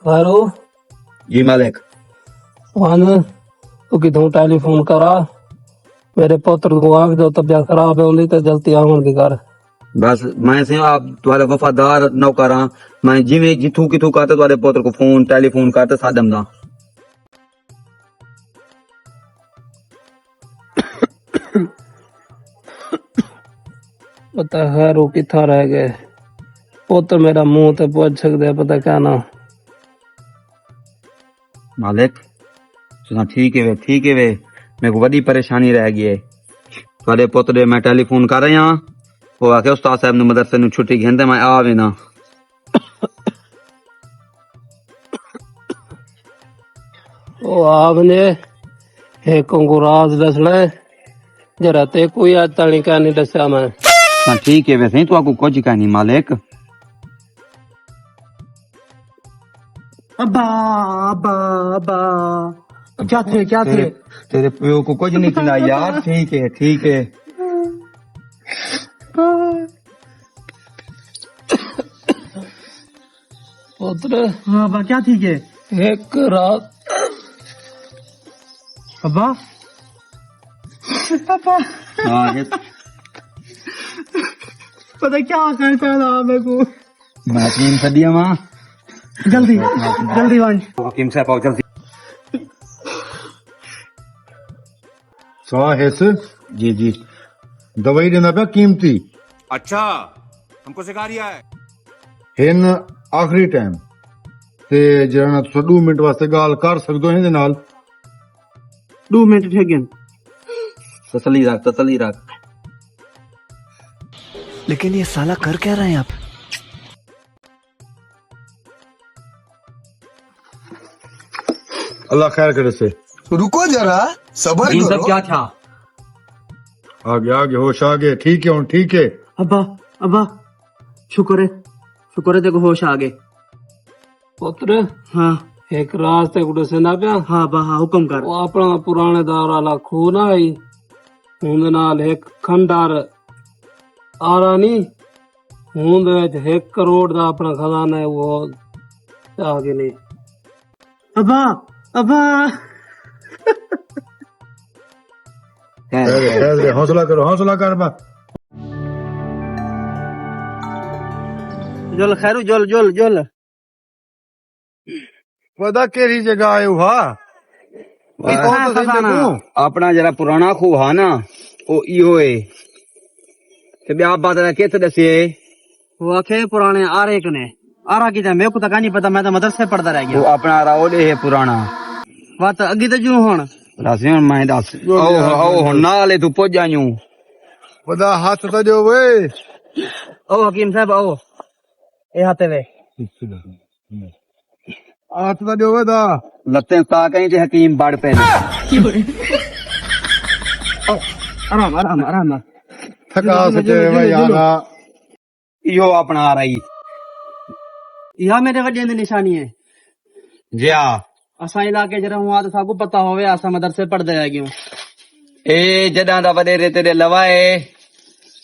Hello जी मालिक। One तू कितों telephone करा मेरे पुत्र को आख दो तबियत खराब है उन्हें तो जल्दी आवन दी कर बस मैं से आप तुम्हारे वफादार नौकर हाँ। मैं जिਵੇਂ जिथू किथू करते तुम्हारे पुत्र को फोन टेलीफोन करते सादम दा। पता है रो किथा रह गए पुत्र मेरा मुंह ते पूछ सकते पता क्या ना मालिक सुना ठीक है वे मेरे को बड़ी परेशानी रह गई है। तुम्हारे पुत्र मैं टेलीफोन कर रहा हाँ वो आके उस्ताद साहब ने मदरसे नु छुट्टी घेंदे मैं आवे ना। ओ आपने एक को राज दसना जरा ते कोई आज तली क्या नहीं दसा मैं हाँ ठीक है वैसे तो आपको कुछ का नहीं मालिक। अब्बा अब्बा अब्बा क्या थे तेरे प्यो को कुछ नहीं खिला यार। ठीक है पुत्र हाँ अब्बा क्या ठीक है एक रात अब्बा पापा हाँ पता क्या करता था मेरे को मैं हकीम सदिया माँ जल्दी वन हकीम साहब आओ जल्दी। साहिस जी दवाई देना पिया कीमती अच्छा हमको सिखा रिया है हिन आखिरी टाइम ते जरा ना तुसा 2 मिनट वास्ते गाल कर सकदो हो हिंदे नाल 2 मिनट ठेक गए तसली रख लेकिन ये साला कर क्या रहे हैं आप? अल्लाह खैर करे से रुको जरा सबर इन सब करो। क्या था आगे होश आगे ठीक है ठीक है। अब्बा शुक्र है तेको होश आ गए। पुत्र हाँ एक रास्ते को दसना पिया हाँ अब्बा हाँ हुक्म कर वो अपना पुराने दौर वाला खून आई उनदे नाल एक खंडार आ रहा नहीं उनदे विच 1 करोड़ दा अपना खजाना है वो आगे नहीं अब्बा खैर हौसला कर बा जोल खैरू जोल पता केरी जगह आए हुआ अपना जरा पुराना खूह हा ना वो इहो है ते ॿिया बात केत दसिए वो आखे पुराने आरे कने आरा की मेरे को तो नहीं पता मैं तो मदरसे पढ़ता रह वो गया अपना राओडे है पुराना बात अगी तो जू हुन रासी मैं दस ओ नाले तू पहुंच जायूं पता हाथ तो जो वे ओ हकीम साहब आओ ए हाथे वे हाथ तो जो वे दा लत्ते ता कहीं ते हकीम बाड़ पे आराम थका सचे भाई आना इहो अपना आ रही यह मेरे वड्डे दी निशानी है जी हाँ असा इलाके जरा हुआ तो साकू पता होवे असा मदरसे पढ़ते रह गए ए जडा दा वडेरे तेरे लवाए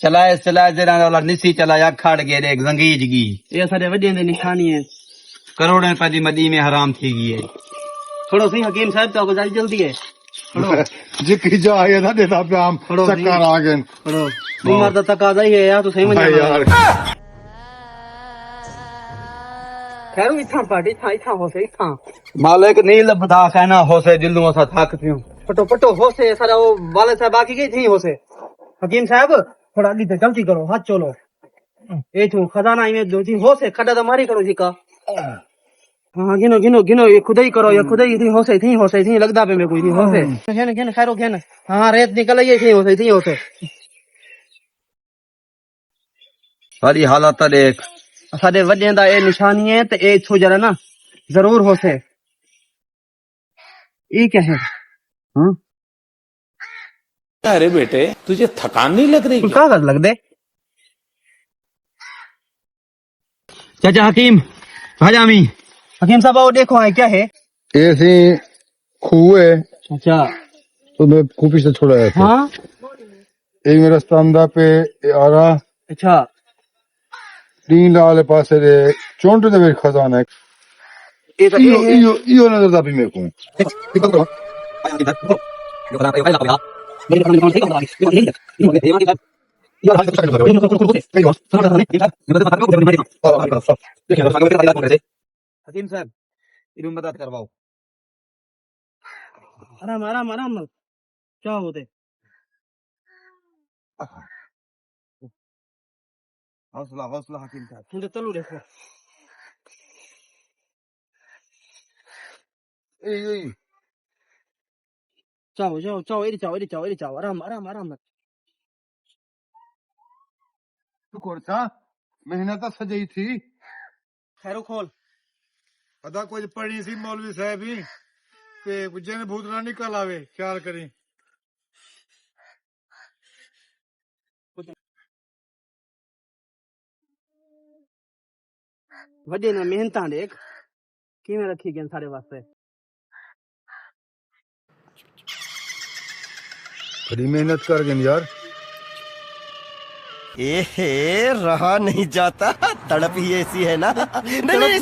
चलाए जडा दा निसी चलाया खड़ गए देख जंगीज गी ये सारे वड्डे दी निशानी है करोड़ों रुपए दी मदी में हराम थी गई है। थोड़ो सी हकीम साहब तो गुजारी जल्दी है जिकी जाए ना देता पे हम थोड़ो सी। चक्कर आ गए थोड़ो बीमार तो तकाजा ही है यार तो सही भाई में यार खैर इथा पार्टी इथा हो से इथा मालिक नी लबदा कहना होसे दिलू असा थक थियूं पटो हो से सारा वो वाले साहब बाकी गई थी हो से हकीम साहब थोड़ा अभी तो जल्दी करो हाथ चलो ए तू खजाना में दो थी हो से खड्डा तो मारी करो जी का हाँ गिनो ये खुद ही करो ये खुद ही हो से लगदा पे में कोई नहीं हो से घेन खैरो घेन हाँ रेत निकल आई थी हो से सारी हालत देख साडे वड्डे दा ए निशानी है ते ए छो जरा ना जरूर हो से ये क्या है हाँ अरे बेटे तुझे थकान नहीं लग रही क्या? कागज लग दे चाचा हकीम भाजामी हकीम साहब वो देखो है क्या है ऐसी खुए अच्छा तो मैं खूपी से छोड़ा है हाँ एक मेरा स्तांदा पे आ रहा अच्छा तीन लाल पासे दे चोंट दे विच खजाना है इहो नज़र था पई मेरे को हकीम साहब इन्हें मदद करवाओ। आराम आराम आराम क्या होते हौसला हौसला हकीम साहब। मुझे चलो देखो जाओ जाओ जाओ एरी जाओ एरी जाओ एरी जाओ आराम आराम आराम शुक्र था मेहनत सजई थी खैरो खोल अदा कुछ पढ़ी सी मौलवी साहब ही ते जन भूत ना निकल आवे ख्याल करी वड्डे ना मेहनत देख किवें रखी गई सारे वास्ते बड़ी मेहनत कर गए यार ए रहा नहीं जाता, तड़प ही ऐसी है ना। नहीं नहीं,